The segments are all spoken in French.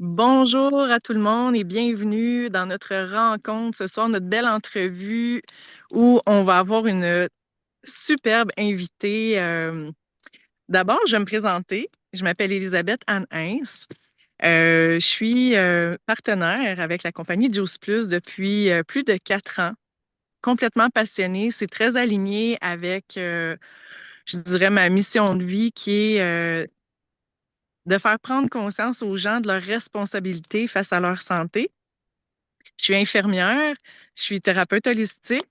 Bonjour à tout le monde et bienvenue dans notre rencontre ce soir, notre belle entrevue où on va avoir une superbe invitée. D'abord, je vais me présenter. Je m'appelle Elisabeth Anne Hins. Je suis partenaire avec la compagnie Juice Plus depuis plus de 4 ans. Complètement passionnée. C'est très aligné avec, je dirais, ma mission de vie qui est de faire prendre conscience aux gens de leurs responsabilités face à leur santé. Je suis infirmière, je suis thérapeute holistique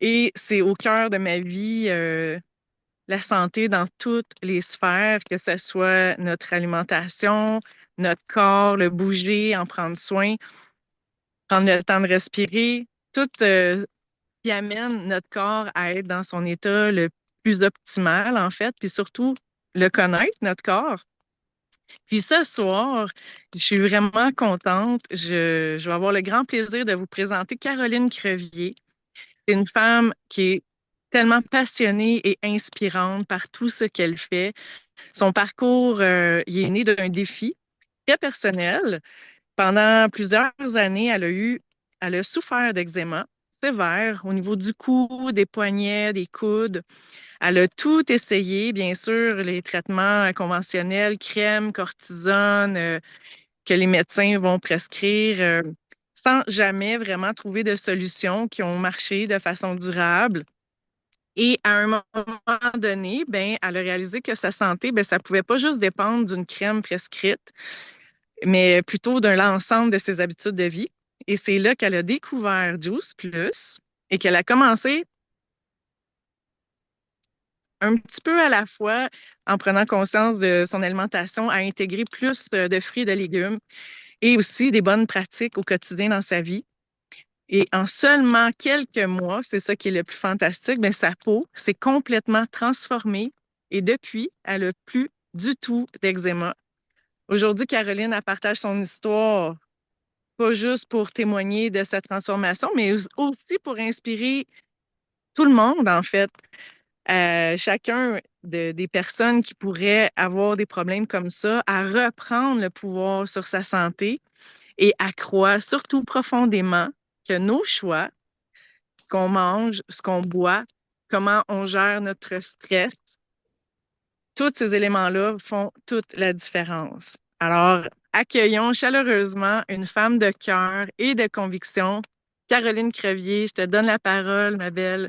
et c'est au cœur de ma vie, la santé dans toutes les sphères, que ce soit notre alimentation, notre corps, le bouger, en prendre soin, prendre le temps de respirer, tout qui amène notre corps à être dans son état le plus optimal, en fait, puis surtout le connaître, notre corps. Puis ce soir, je suis vraiment contente. Je vais avoir le grand plaisir de vous présenter Caroline Crevier. C'est une femme qui est tellement passionnée et inspirante par tout ce qu'elle fait. Son parcours, il est né d'un défi très personnel. Pendant plusieurs années, elle a souffert d'eczéma sévère au niveau du cou, des poignets, des coudes. Elle a tout essayé, bien sûr, les traitements conventionnels, crème, cortisone, que les médecins vont prescrire, sans jamais vraiment trouver de solutions qui ont marché de façon durable. Et à un moment donné, ben, elle a réalisé que sa santé, ben, ça pouvait pas juste dépendre d'une crème prescrite, mais plutôt d'un l'ensemble de ses habitudes de vie. Et c'est là qu'elle a découvert Juice Plus et qu'elle a commencé un petit peu à la fois, en prenant conscience de son alimentation, à intégrer plus de fruits et de légumes et aussi des bonnes pratiques au quotidien dans sa vie. Et en seulement quelques mois, c'est ça qui est le plus fantastique, mais sa peau s'est complètement transformée et depuis, elle n'a plus du tout d'eczéma. Aujourd'hui, Caroline, elle partage son histoire, pas juste pour témoigner de sa transformation, mais aussi pour inspirer tout le monde, en fait. Chacun des personnes qui pourraient avoir des problèmes comme ça, à reprendre le pouvoir sur sa santé et à croire surtout profondément que nos choix, ce qu'on mange, ce qu'on boit, comment on gère notre stress, tous ces éléments-là font toute la différence. Alors, accueillons chaleureusement une femme de cœur et de conviction, Caroline Crevier. Je te donne la parole, ma belle.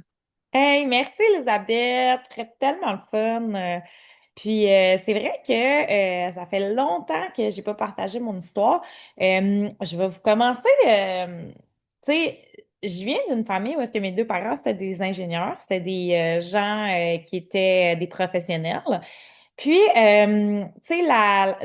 Hey, merci Elisabeth, très tellement le fun. C'est vrai que ça fait longtemps que j'ai pas partagé mon histoire. Je vais vous commencer. Tu sais, je viens d'une famille où est-ce que mes deux parents c'était des ingénieurs, c'était des gens qui étaient des professionnels. Tu sais,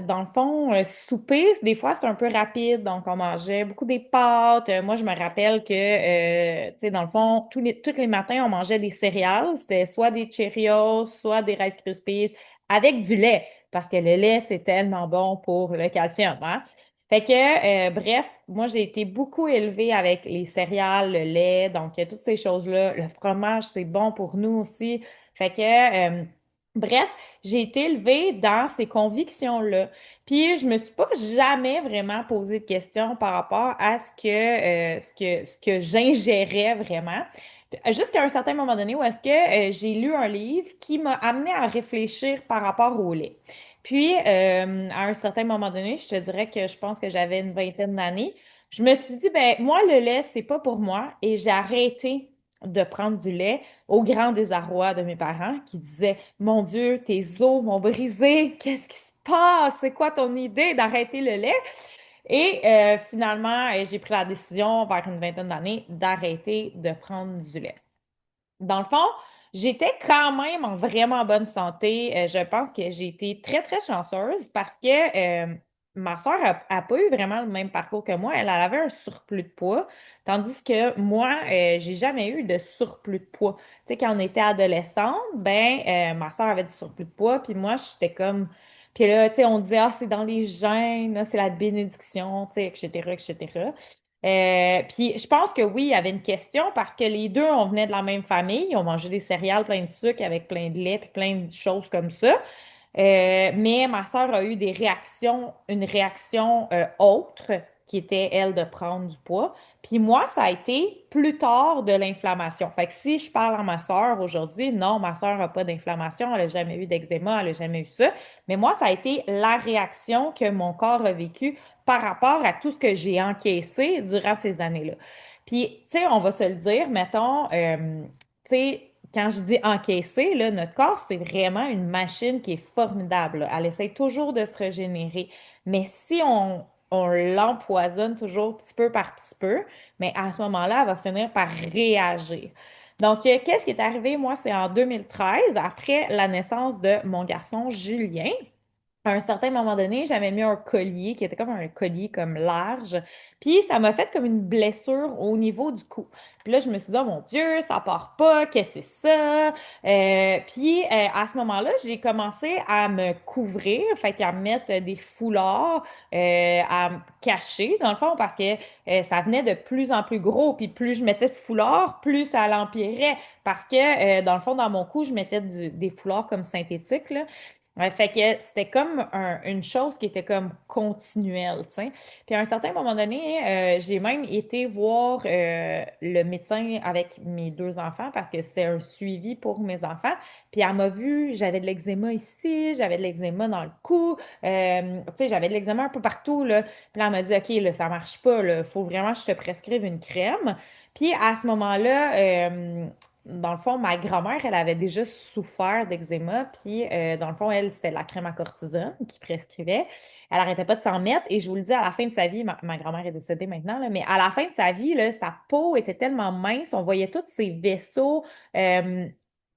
dans le fond, souper, des fois, c'est un peu rapide. Donc, on mangeait beaucoup des pâtes. Moi, je me rappelle que, tu sais, dans le fond, tous les matins, on mangeait des céréales. C'était soit des Cheerios, soit des Rice Krispies avec du lait. Parce que le lait, c'est tellement bon pour le calcium, hein? Bref, moi, j'ai été beaucoup élevée avec les céréales, le lait, donc toutes ces choses-là. Le fromage, c'est bon pour nous aussi. Bref, j'ai été élevée dans ces convictions-là. Puis je me suis pas jamais vraiment posé de questions par rapport à ce que j'ingérais vraiment. Jusqu'à un certain moment donné où est-ce que j'ai lu un livre qui m'a amené à réfléchir par rapport au lait. À un certain moment donné, je te dirais que je pense que j'avais une vingtaine d'années, je me suis dit, ben moi, le lait, c'est pas pour moi. Et j'ai arrêté de prendre du lait au grand désarroi de mes parents qui disaient, mon Dieu, tes os vont briser. Qu'est-ce qui se passe? C'est quoi ton idée d'arrêter le lait? Finalement, j'ai pris la décision vers une vingtaine d'années d'arrêter de prendre du lait. Dans le fond, j'étais quand même en vraiment bonne santé. Je pense que j'ai été très, très chanceuse parce que ma soeur a pas eu vraiment le même parcours que moi. Elle avait un surplus de poids, tandis que moi, j'ai jamais eu de surplus de poids. Tu sais, quand on était adolescente, ma soeur avait du surplus de poids, puis moi, j'étais comme... Puis là, tu sais, on disait, ah, c'est dans les gènes, là, c'est la bénédiction, tu sais, etc., etc. Puis je pense que oui, il y avait une question parce que les deux, on venait de la même famille, on mangeait des céréales plein de sucre avec plein de lait puis plein de choses comme ça. Mais ma sœur a eu une réaction autre, qui était, elle, de prendre du poids. Puis moi, ça a été plus tard de l'inflammation. Fait que si je parle à ma sœur aujourd'hui, non, ma sœur n'a pas d'inflammation, elle n'a jamais eu d'eczéma, elle n'a jamais eu ça. Mais moi, ça a été la réaction que mon corps a vécue par rapport à tout ce que j'ai encaissé durant ces années-là. Puis, tu sais, on va se le dire, mettons, tu sais, quand je dis encaisser, là, notre corps, c'est vraiment une machine qui est formidable, là. Elle essaie toujours de se régénérer. Mais si on l'empoisonne toujours petit peu par petit peu, mais à ce moment-là, elle va finir par réagir. Donc, qu'est-ce qui est arrivé? Moi, c'est en 2013, après la naissance de mon garçon Julien. À un certain moment donné, j'avais mis un collier qui était comme un collier comme large. Puis ça m'a fait comme une blessure au niveau du cou. Puis là, je me suis dit, oh mon Dieu, ça part pas, qu'est-ce que c'est ça? Puis à ce moment-là, j'ai commencé à me couvrir, fait qu'à mettre des foulards, à me cacher, dans le fond, parce que ça venait de plus en plus gros. Puis plus je mettais de foulards, plus ça l'empirait. Parce que, dans le fond, dans mon cou, je mettais des foulards comme synthétiques, là. Ouais, fait que c'était comme une chose qui était comme continuelle, tu sais. Puis à un certain moment donné, j'ai même été voir le médecin avec mes deux enfants parce que c'était un suivi pour mes enfants. Puis elle m'a vu, j'avais de l'eczéma ici, j'avais de l'eczéma dans le cou, tu sais, j'avais de l'eczéma un peu partout, là. Puis là, elle m'a dit, OK, là, ça marche pas, là, faut vraiment que je te prescrive une crème. Puis à ce moment-là, dans le fond, ma grand-mère, elle avait déjà souffert d'eczéma, puis dans le fond, elle, c'était la crème à cortisone qui prescrivait. Elle arrêtait pas de s'en mettre, et je vous le dis, à la fin de sa vie, ma grand-mère est décédée maintenant, là, mais à la fin de sa vie, là, sa peau était tellement mince, on voyait tous ses vaisseaux, tu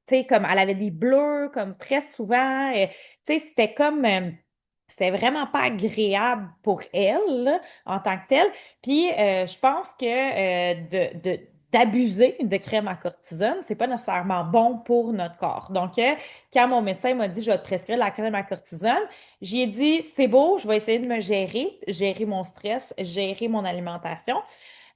sais, comme elle avait des bleus, comme très souvent, tu sais, c'était vraiment pas agréable pour elle, là, en tant que telle. Puis je pense que d'abuser de crème à cortisone, c'est pas nécessairement bon pour notre corps. Donc, quand mon médecin m'a dit, je vais te prescrire la crème à cortisone, j'ai dit, c'est beau, je vais essayer de me gérer mon stress, gérer mon alimentation.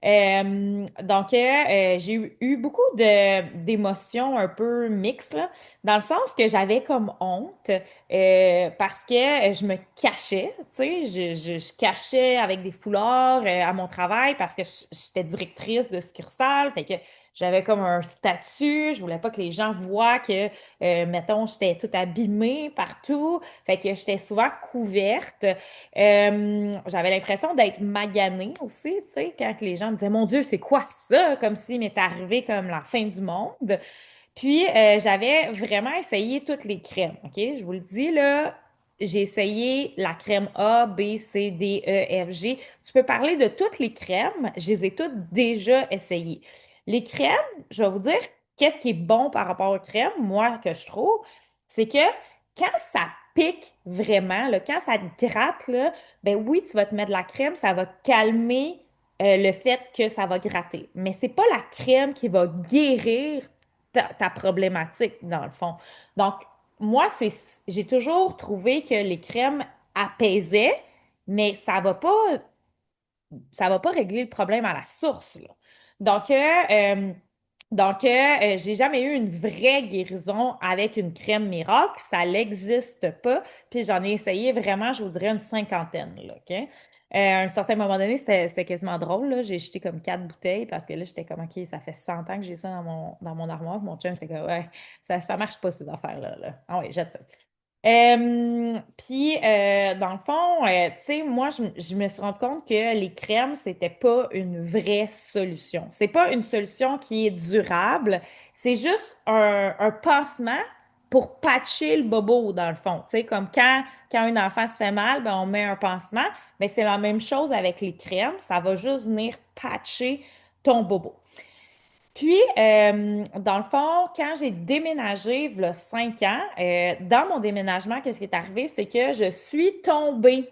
Donc, j'ai eu beaucoup d'émotions un peu mixtes, là, dans le sens que j'avais comme honte parce que je me cachais, tu sais, je cachais avec des foulards à mon travail parce que j'étais directrice de succursale, fait que j'avais comme un statut, je voulais pas que les gens voient que, mettons, j'étais toute abîmée partout, fait que j'étais souvent couverte. J'avais l'impression d'être maganée aussi, tu sais, quand les gens me disaient, Mon Dieu, c'est quoi ça? Comme s'il m'était arrivé comme la fin du monde. Puis, j'avais vraiment essayé toutes les crèmes, OK? Je vous le dis, là, j'ai essayé la crème A, B, C, D, E, F, G. Tu peux parler de toutes les crèmes, je les ai toutes déjà essayées. Les crèmes, je vais vous dire, qu'est-ce qui est bon par rapport aux crèmes, moi, que je trouve, c'est que quand ça pique vraiment, là, quand ça te gratte, là, ben oui, tu vas te mettre de la crème, ça va calmer le fait que ça va gratter. Mais c'est pas la crème qui va guérir ta problématique, dans le fond. Donc, moi, j'ai toujours trouvé que les crèmes apaisaient, mais ça va pas régler le problème à la source, là. Donc, j'ai jamais eu une vraie guérison avec une crème miracle. Ça n'existe pas. Puis j'en ai essayé vraiment, je vous dirais, une cinquantaine, là, OK? À un certain moment donné, c'était quasiment drôle, là. J'ai jeté comme 4 bouteilles parce que là, j'étais comme, OK, ça fait 100 ans que j'ai ça dans mon armoire. Mon chum était comme, ouais, ça marche pas, ces affaires-là, là. Ah oui, jette ça. Puis, dans le fond, tu sais, moi, je me suis rendu compte que les crèmes, c'était pas une vraie solution. C'est pas une solution qui est durable. C'est juste un pansement pour patcher le bobo, dans le fond. Tu sais, comme quand un enfant se fait mal, ben, on met un pansement. Mais c'est la même chose avec les crèmes. Ça va juste venir patcher ton bobo. Puis, dans le fond, quand j'ai déménagé, il y a 5 ans, dans mon déménagement, qu'est-ce qui est arrivé? C'est que je suis tombée.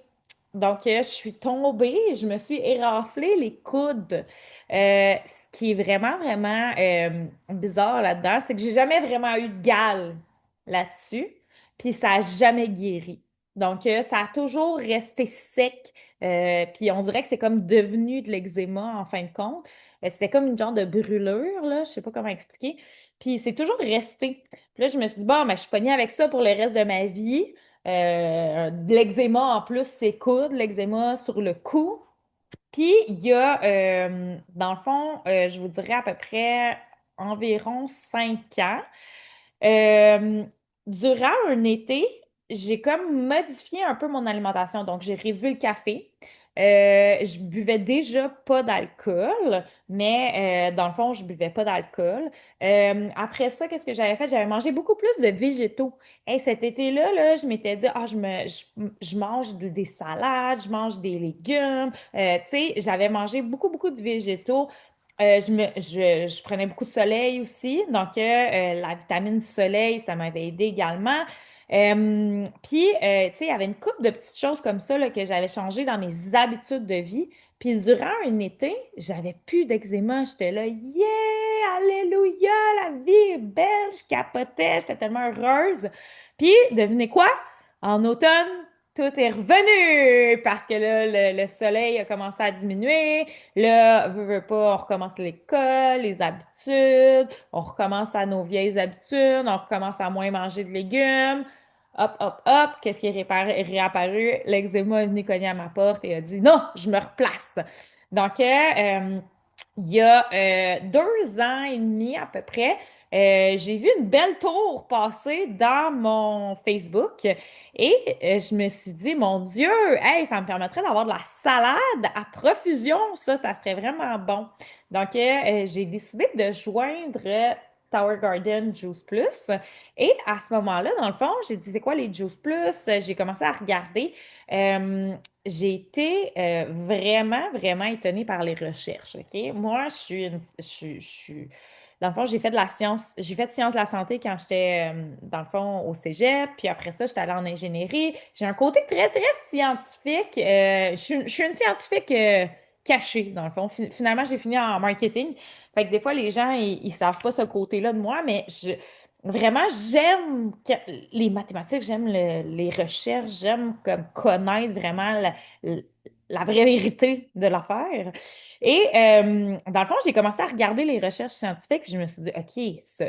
Donc, je suis tombée, je me suis éraflé les coudes. Ce qui est vraiment, vraiment bizarre là-dedans, c'est que j'ai jamais vraiment eu de gale là-dessus, puis ça n'a jamais guéri. Donc, ça a toujours resté sec, puis on dirait que c'est comme devenu de l'eczéma en fin de compte. C'était comme une genre de brûlure, là, je sais pas comment expliquer. Puis c'est toujours resté. Puis là, je me suis dit, bon, ben, je suis pognée avec ça pour le reste de ma vie. De l'eczéma en plus, c'est coude, l'eczéma sur le cou. Puis, il y a, dans le fond, je vous dirais à peu près environ 5 ans. Euh, Durant un été, j'ai comme modifié un peu mon alimentation. Donc, j'ai réduit le café. Je buvais déjà pas d'alcool, mais dans le fond, je buvais pas d'alcool. Après ça, qu'est-ce que j'avais fait? J'avais mangé beaucoup plus de végétaux. Hey, cet été-là, là, je m'étais dit, je mange des salades, je mange des légumes. Tu sais, j'avais mangé beaucoup, beaucoup de végétaux. Je prenais beaucoup de soleil aussi, donc la vitamine du soleil, ça m'avait aidé également. Tu sais, il y avait une couple de petites choses comme ça là, que j'avais changé dans mes habitudes de vie. Puis durant un été, j'avais plus d'eczéma. J'étais là, yeah, alléluia, la vie est belle. Je capotais, j'étais tellement heureuse. Puis, devinez quoi? En automne, tout est revenu parce que là, le soleil a commencé à diminuer. Là, veux pas, on recommence l'école, les habitudes, on recommence à nos vieilles habitudes, on recommence à moins manger de légumes. Hop, hop, hop, qu'est-ce qui est réapparu? L'eczéma est venu cogner à ma porte et a dit non, je me replace. Donc, il y a 2 ans et demi à peu près, j'ai vu une belle tour passer dans mon Facebook et je me suis dit, mon Dieu, hey, ça me permettrait d'avoir de la salade à profusion. Ça serait vraiment bon. Donc, j'ai décidé de joindre Tower Garden Juice Plus. Et à ce moment-là, dans le fond, j'ai dit, c'est quoi les Juice Plus? J'ai commencé à regarder. Euh, j'ai été vraiment, vraiment étonnée par les recherches, OK? Moi, dans le fond, j'ai fait de la science, j'ai fait sciences de la santé quand j'étais, dans le fond, au cégep, puis après ça, j'étais allée en ingénierie. J'ai un côté très, très scientifique. Je suis une scientifique cachée, dans le fond. Finalement, j'ai fini en marketing. Fait que des fois, les gens, ils savent pas ce côté-là de moi, mais vraiment, j'aime les mathématiques, j'aime les recherches, j'aime comme connaître vraiment la vraie vérité de l'affaire. Et dans le fond, j'ai commencé à regarder les recherches scientifiques, puis je me suis dit, OK, ce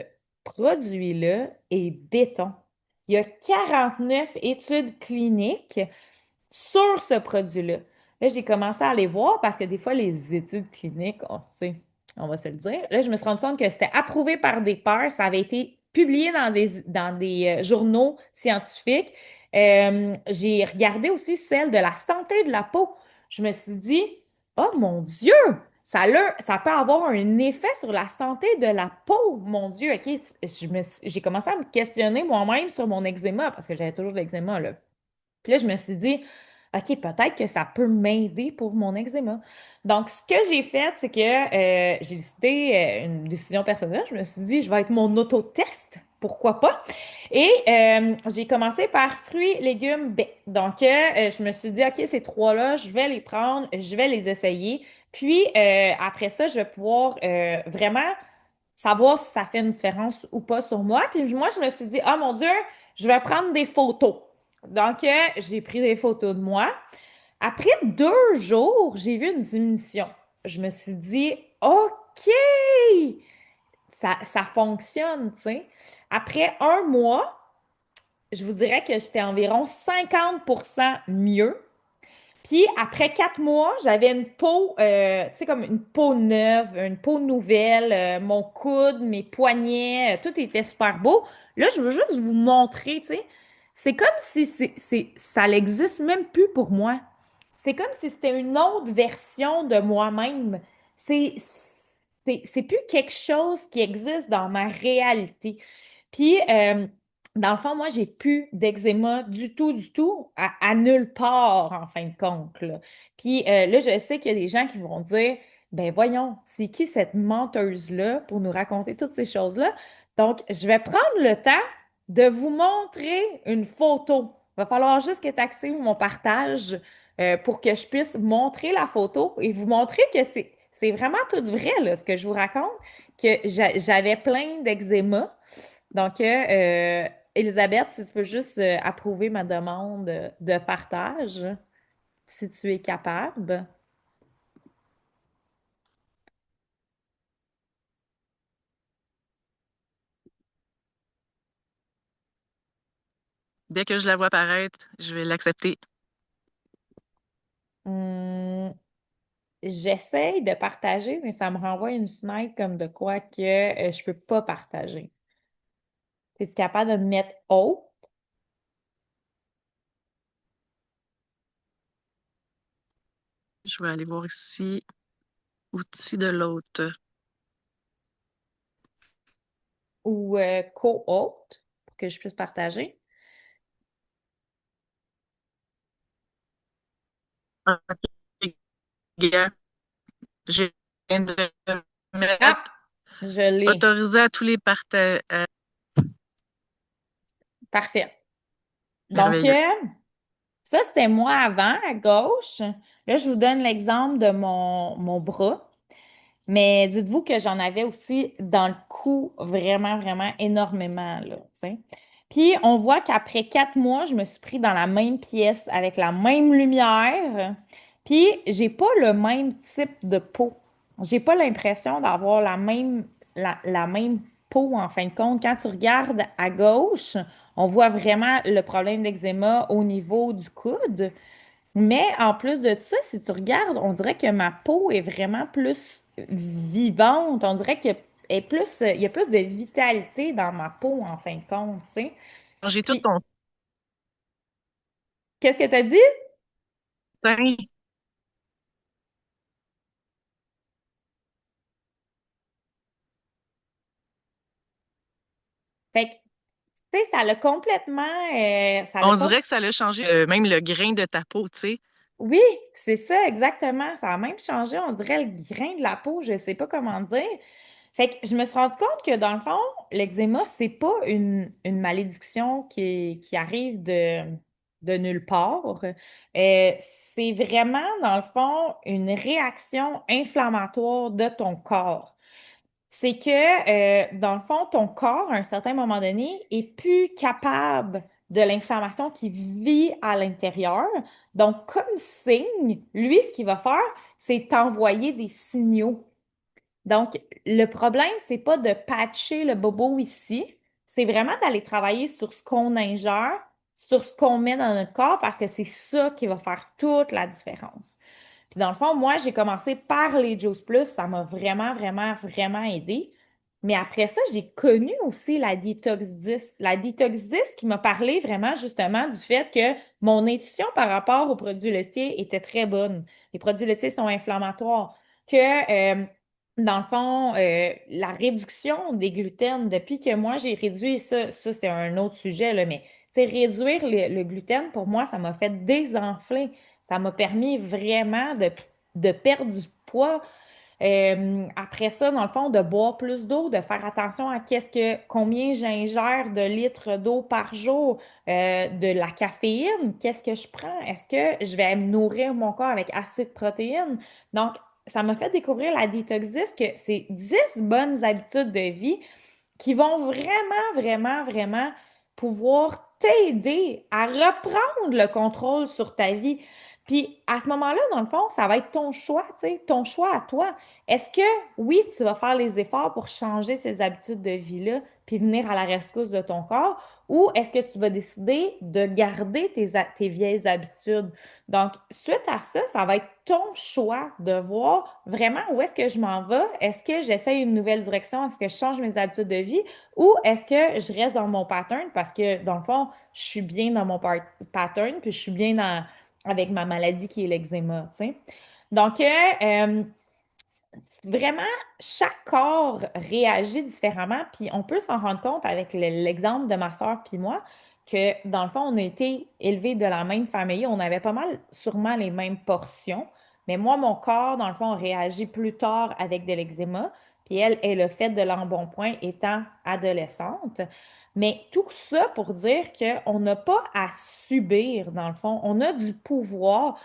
produit-là est béton. Il y a 49 études cliniques sur ce produit-là. Là, j'ai commencé à aller voir parce que des fois, les études cliniques, on sait, on va se le dire. Là, je me suis rendu compte que c'était approuvé par des pairs, ça avait été publié dans des journaux scientifiques. J'ai regardé aussi celle de la santé de la peau. Je me suis dit, oh mon Dieu, ça peut avoir un effet sur la santé de la peau. Mon Dieu, OK, j'ai commencé à me questionner moi-même sur mon eczéma parce que j'avais toujours de l'eczéma, là. Puis là, je me suis dit, OK, peut-être que ça peut m'aider pour mon eczéma. Donc, ce que j'ai fait, c'est que j'ai décidé une décision personnelle. Je me suis dit, je vais être mon autotest. Pourquoi pas? Et j'ai commencé par fruits, légumes, baies. Donc, je me suis dit, OK, ces trois-là, je vais les prendre, je vais les essayer. Puis, après ça, je vais pouvoir vraiment savoir si ça fait une différence ou pas sur moi. Puis moi, je me suis dit, oh mon Dieu, je vais prendre des photos. Donc, j'ai pris des photos de moi. Après 2 jours, j'ai vu une diminution. Je me suis dit, OK, ça fonctionne, tu sais. Après un mois, je vous dirais que j'étais environ 50% mieux. Puis après 4 mois, j'avais une peau, tu sais, comme une peau neuve, une peau nouvelle, mon coude, mes poignets, tout était super beau. Là, je veux juste vous montrer, tu sais, c'est comme si ça n'existe même plus pour moi. C'est comme si c'était une autre version de moi-même. C'est, c'est plus quelque chose qui existe dans ma réalité. Puis, dans le fond, moi, j'ai plus d'eczéma du tout, à nulle part, en fin de compte, là. Puis là, je sais qu'il y a des gens qui vont dire, ben voyons, c'est qui cette menteuse-là pour nous raconter toutes ces choses-là? Donc, je vais prendre le temps de vous montrer une photo. Il va falloir juste que tu actives mon partage pour que je puisse montrer la photo et vous montrer que c'est vraiment tout vrai, là, ce que je vous raconte, que j'avais plein d'eczéma. Donc, Elisabeth, si tu peux juste approuver ma demande de partage, si tu es capable. Dès que je la vois apparaître, je vais l'accepter. Hum, j'essaye de partager, mais ça me renvoie une fenêtre comme de quoi que je peux pas partager. Es-tu capable de me mettre haut Je vais aller voir ici, outils de l'autre. ou co-haute pour que je puisse partager? Ok, gars, je viens de Ah, mettre je l'ai. autorisé à tous les partages. Parfait. Donc, Merveilleux. ça, c'était moi avant, à gauche. Là, je vous donne l'exemple de mon bras. Mais dites-vous que j'en avais aussi dans le cou vraiment, vraiment énormément, là, tu sais. Puis, on voit qu'après 4 mois, je me suis pris dans la même pièce avec la même lumière. Puis, j'ai pas le même type de peau. J'ai pas l'impression d'avoir la même peau, en fin de compte. Quand tu regardes à gauche, on voit vraiment le problème d'eczéma au niveau du coude. Mais en plus de ça, si tu regardes, on dirait que ma peau est vraiment plus vivante. On dirait il y a plus de vitalité dans ma peau, en fin de compte, tu sais. J'ai tout Puis, ton qu'est-ce que tu as dit? teint. Fait que, tu sais, ça l'a complètement, ça l'a On com- dirait que ça a changé même le grain de ta peau, tu sais. Oui, c'est ça, exactement. Ça a même changé, on dirait, le grain de la peau, je sais pas comment dire. Fait que je me suis rendu compte que dans le fond, l'eczéma, c'est pas une malédiction qui arrive de nulle part. C'est vraiment, dans le fond, une réaction inflammatoire de ton corps. C'est que, dans le fond, ton corps, à un certain moment donné, est plus capable de l'inflammation qui vit à l'intérieur. Donc, comme signe, lui, ce qu'il va faire, c'est t'envoyer des signaux. Donc, le problème, c'est pas de patcher le bobo ici, c'est vraiment d'aller travailler sur ce qu'on ingère, sur ce qu'on met dans notre corps, parce que c'est ça qui va faire toute la différence. Puis dans le fond, moi, j'ai commencé par les Juice Plus. Ça m'a vraiment, vraiment, vraiment aidé. Mais après ça, j'ai connu aussi la Detox 10. La Detox 10 qui m'a parlé vraiment justement du fait que mon intuition par rapport aux produits laitiers était très bonne. Les produits laitiers sont inflammatoires. Que dans le fond, la réduction des gluten, depuis que moi j'ai réduit ça c'est un autre sujet, là, mais tu sais, réduire le gluten, pour moi, ça m'a fait désenfler. Ça m'a permis vraiment de perdre du poids. Après ça, dans le fond, de boire plus d'eau, de faire attention à combien j'ingère de litres d'eau par jour, de la caféine, qu'est-ce que je prends? Est-ce que je vais me nourrir mon corps avec assez de protéines? Donc, ça m'a fait découvrir la Detox 10, que c'est 10 bonnes habitudes de vie qui vont vraiment, vraiment, vraiment pouvoir t'aider à reprendre le contrôle sur ta vie. Puis à ce moment-là, dans le fond, ça va être ton choix, tu sais, ton choix à toi. Est-ce que oui, tu vas faire les efforts pour changer ces habitudes de vie-là, puis venir à la rescousse de ton corps, ou est-ce que tu vas décider de garder tes vieilles habitudes? Donc, suite à ça, ça va être ton choix de voir vraiment où est-ce que je m'en vais. Est-ce que j'essaie une nouvelle direction? Est-ce que je change mes habitudes de vie? Ou est-ce que je reste dans mon pattern parce que, dans le fond, je suis bien dans mon pattern, puis je suis bien avec ma maladie qui est l'eczéma, tu sais. Donc, vraiment, chaque corps réagit différemment, puis on peut s'en rendre compte avec l'exemple de ma soeur puis moi, que dans le fond, on a été élevés de la même famille, on avait pas mal sûrement les mêmes portions, mais moi, mon corps, dans le fond, réagit plus tard avec de l'eczéma, puis elle le fait de l'embonpoint étant adolescente. Mais tout ça pour dire qu'on n'a pas à subir, dans le fond, on a du pouvoir.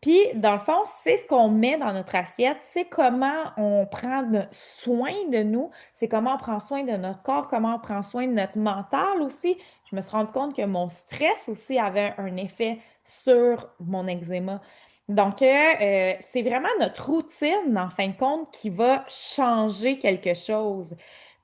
Puis, dans le fond, c'est ce qu'on met dans notre assiette, c'est comment on prend soin de nous, c'est comment on prend soin de notre corps, comment on prend soin de notre mental aussi. Je me suis rendu compte que mon stress aussi avait un effet sur mon eczéma. Donc, c'est vraiment notre routine, en fin de compte, qui va changer quelque chose.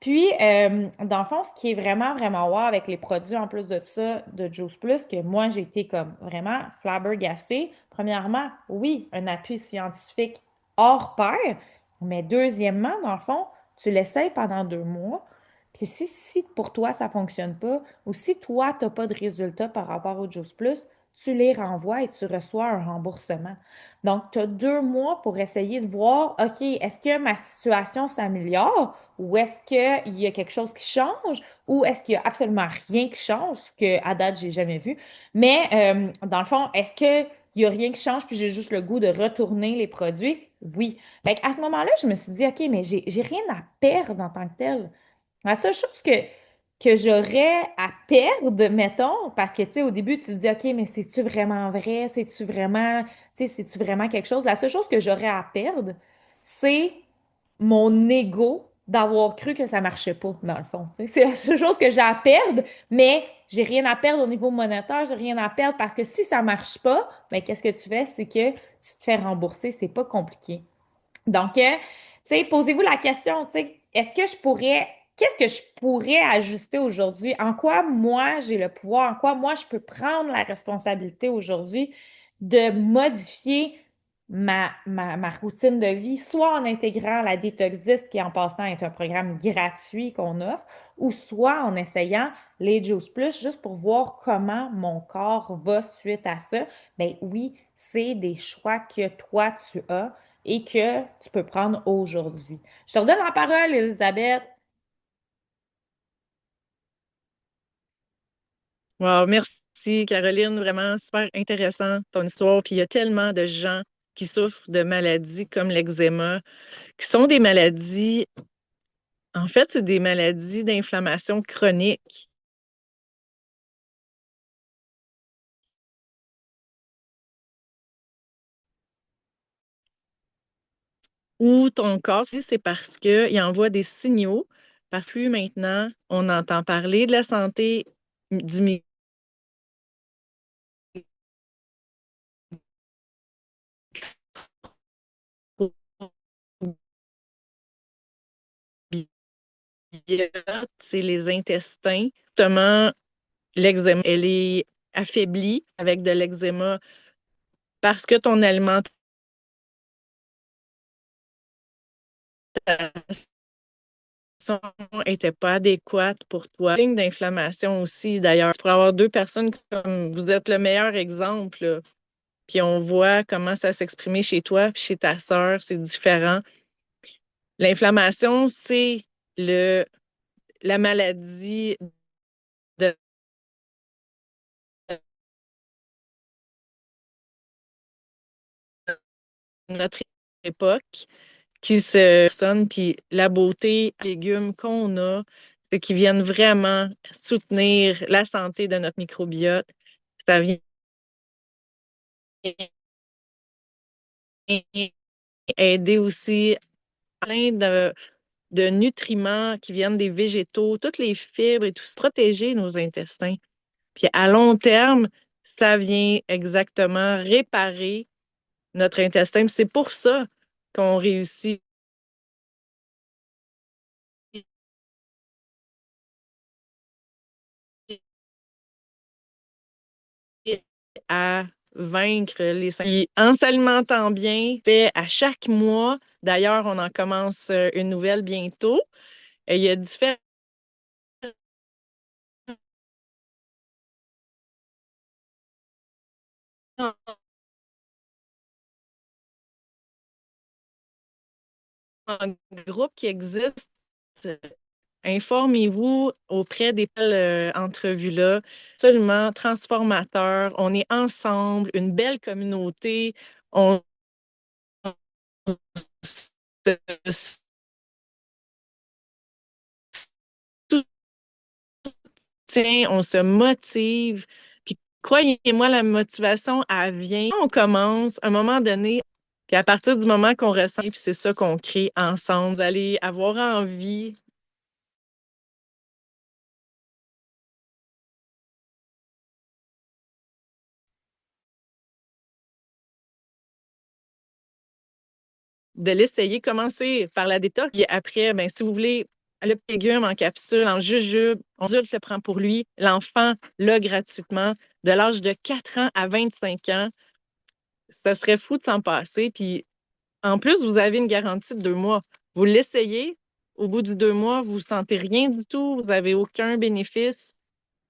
Puis, dans le fond, ce qui est vraiment, vraiment wow avec les produits en plus de ça, de Juice Plus, que moi, j'ai été comme vraiment flabbergastée. Premièrement, oui, un appui scientifique hors pair, mais deuxièmement, dans le fond, tu l'essayes pendant 2 mois. Puis si pour toi, ça ne fonctionne pas, ou si toi, tu n'as pas de résultat par rapport au Juice Plus, tu les renvoies et tu reçois un remboursement. Donc, tu as 2 mois pour essayer de voir, OK, est-ce que ma situation s'améliore ou est-ce qu'il y a quelque chose qui change ou est-ce qu'il n'y a absolument rien qui change, ce que à date, j'ai jamais vu. Mais dans le fond, est-ce qu'il n'y a rien qui change puis j'ai juste le goût de retourner les produits? Oui. Fait à ce moment-là, je me suis dit, OK, mais j'ai rien à perdre en tant que tel. La seule chose que j'aurais à perdre, mettons, parce que, tu sais, au début, tu te dis, OK, mais c'est-tu vraiment vrai? C'est-tu vraiment, tu sais, c'est-tu vraiment quelque chose? La seule chose que j'aurais à perdre, c'est mon ego d'avoir cru que ça marchait pas, dans le fond. Tu sais. C'est la seule chose que j'ai à perdre, mais j'ai rien à perdre au niveau monétaire, j'ai rien à perdre parce que si ça marche pas, ben, qu'est-ce que tu fais? C'est que tu te fais rembourser, c'est pas compliqué. Donc, tu sais, posez-vous la question, tu sais, qu'est-ce que je pourrais ajuster aujourd'hui? En quoi moi j'ai le pouvoir? En quoi moi je peux prendre la responsabilité aujourd'hui de modifier ma routine de vie, soit en intégrant la Detox 10, qui en passant est un programme gratuit qu'on offre, ou soit en essayant les Juice Plus, juste pour voir comment mon corps va suite à ça. Ben oui, c'est des choix que toi tu as et que tu peux prendre aujourd'hui. Je te redonne la parole, Elisabeth. Wow, merci Caroline, vraiment super intéressant ton histoire. Puis il y a tellement de gens qui souffrent de maladies comme l'eczéma, qui sont des maladies, en fait, c'est des maladies d'inflammation chronique où ton corps, si c'est parce qu'il envoie des signaux, parce que maintenant, on entend parler de la santé du microbiote, c'est les intestins. Justement, l'eczéma, elle est affaiblie avec de l'eczéma parce que ton alimentation n'était pas adéquate pour toi. Signe d'inflammation aussi, d'ailleurs. Tu pourrais avoir deux personnes comme vous êtes le meilleur exemple, là. Puis on voit comment ça s'exprimait chez toi, puis chez ta sœur, c'est différent. L'inflammation, c'est le la maladie de notre époque qui se sonne, puis la beauté des légumes qu'on a, c'est qu'ils viennent vraiment soutenir la santé de notre microbiote. Ça vient aider aussi plein de nutriments qui viennent des végétaux, toutes les fibres et tout, protéger nos intestins. Puis à long terme, ça vient exactement réparer notre intestin. C'est pour ça qu'on réussit à vaincre les symptômes. En s'alimentant bien, fait à chaque mois, d'ailleurs, on en commence une nouvelle bientôt. Il y a différents groupes qui existent. Informez-vous auprès des entrevues-là. Absolument transformateur. On est ensemble, une belle communauté. On se soutient, on se motive. Puis croyez-moi, la motivation, elle vient. On commence, à un moment donné, puis à partir du moment qu'on ressent, puis c'est ça qu'on crée ensemble. Vous allez avoir envie de l'essayer. Commencez par la détox. Puis après, ben, si vous voulez le légumes en capsule, en jujube. On adulte le prend pour lui. L'enfant l'a gratuitement. De l'âge de 4 ans à 25 ans, ça serait fou de s'en passer. Puis en plus, vous avez une garantie de 2 mois. Vous l'essayez. Au bout de 2 mois, vous ne sentez rien du tout. Vous n'avez aucun bénéfice.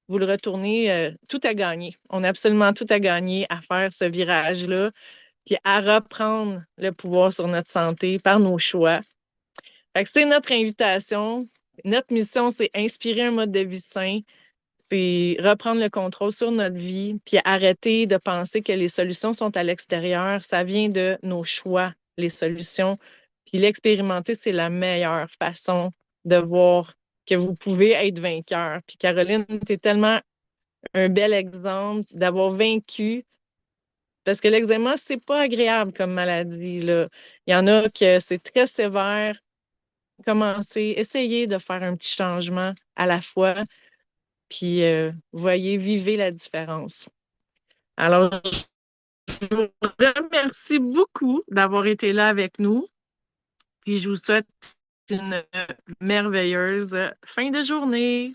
Vous le retournez. Tout à gagner. On a absolument tout à gagner à faire ce virage-là, puis à reprendre le pouvoir sur notre santé par nos choix. Fait que c'est notre invitation. Notre mission, c'est inspirer un mode de vie sain, c'est reprendre le contrôle sur notre vie, puis arrêter de penser que les solutions sont à l'extérieur. Ça vient de nos choix, les solutions. Puis l'expérimenter, c'est la meilleure façon de voir que vous pouvez être vainqueur. Puis Caroline, c'est tellement un bel exemple d'avoir vaincu, parce que l'eczéma, c'est pas agréable comme maladie, là. Il y en a que c'est très sévère. Commencez, essayez de faire un petit changement à la fois, puis voyez, vivez la différence. Alors, je vous remercie beaucoup d'avoir été là avec nous, puis je vous souhaite une merveilleuse fin de journée.